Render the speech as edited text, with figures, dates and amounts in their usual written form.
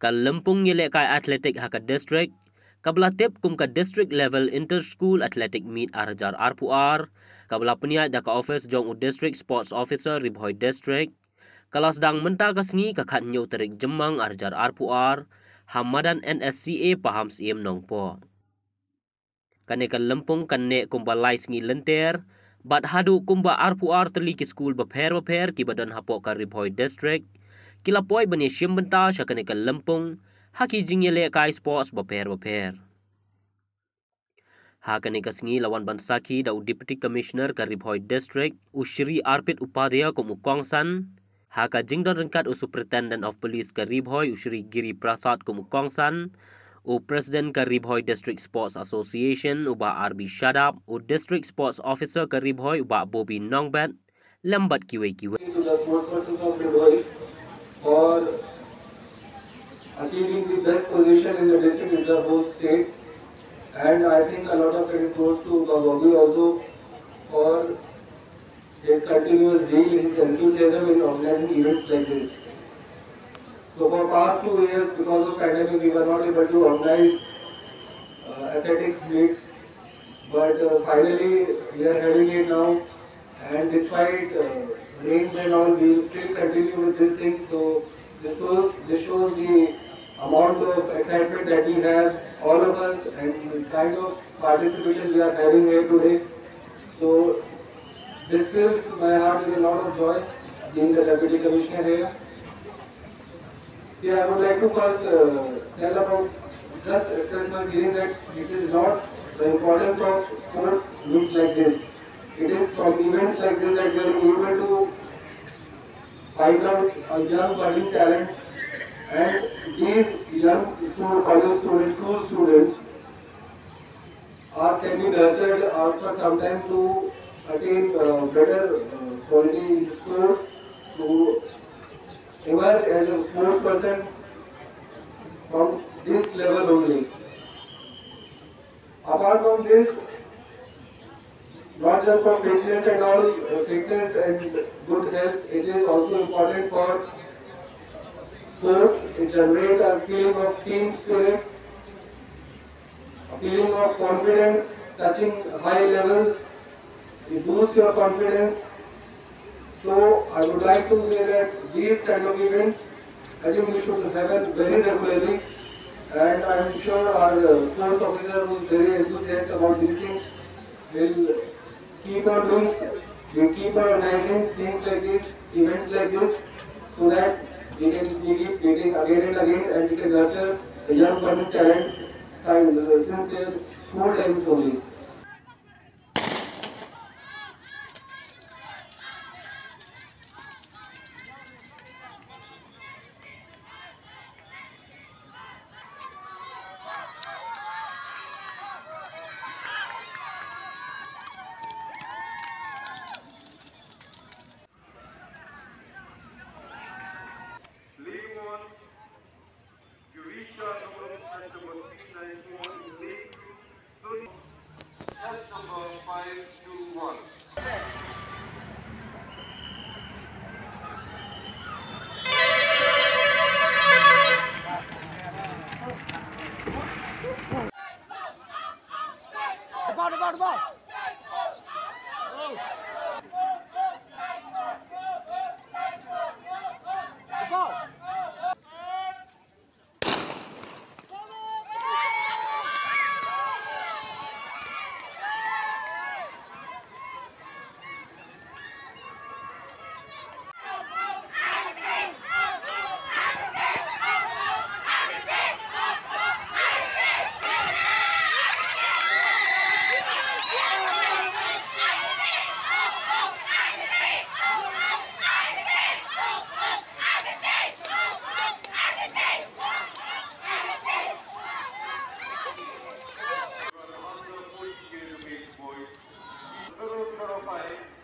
Kal Lempung yele kai athletic haka district. Kabla tip kum ka district level inter school athletic meet arjar arpuar. Kabla peniat da ka office jong u district sports officer Ribhoi district. Kalas dang menta kasngi ka khat nyau terik jemang arjar arpuar. Hamadan NSCA paham siem nongpo. Kane ka Lempung kane kumba lai sngi lenter. Bat hadu kumba arpuar terli ki school beper ki badan hapok ka Ribhoi district. Kila poi bani siem benta syakane ka Lempung. Haki jingyele kai sports beper. Hakane kasngi lawan bansaki da Deputy Commissioner ka Ribhoi District Ushri Arpit Upadhyaya ko Mukongsan. Haka jingdon rengkat Superintendent of Police ka Ribhoi Ushri Giri Prasad ko Mukongsan. U President ka Ribhoi District Sports Association uba RB Shadap. U District Sports Officer ka Ribhoi uba Bobby Nongbat. Lambat kiwe. To the sportspersons of Ribhoi for achieving the best position in the district in the whole state. And I think a lot of credit goes to Bobby also for his continuous zeal, his enthusiasm in organizing events like this. So for past 2 years, because of pandemic, we were not able to organize athletics meets, but finally we are having it now. And despite rains and all, we will still continue with this thing. So this shows the amount of excitement that we have, all of us, and the kind of participation we are having here today. So this fills my heart with a lot of joy, being the Deputy Commissioner here. See, I would like to first tell about, just express my feeling that it is not the importance of sports meets like this. It is from events like this that we are able to find out a young budding talent, and these young college students, school students, can be nurtured after some time to attain better quality in sports, to emerge as a sports person from this level only. Apart from this, not just for fitness and all, fitness and good health, it is also important for sports. It generates a feeling of team spirit, a feeling of confidence, touching high levels. It boosts your confidence. So I would like to say that these kind of events, I think we should have it very regularly. And I am sure our sports officer, who is very enthusiastic about these things, will keep on doing, will keep on organizing things like this, events like this, so that we can keep getting again and again, and we can nurture the young budding talents since their school times only. Number 521. The ball. Number 5.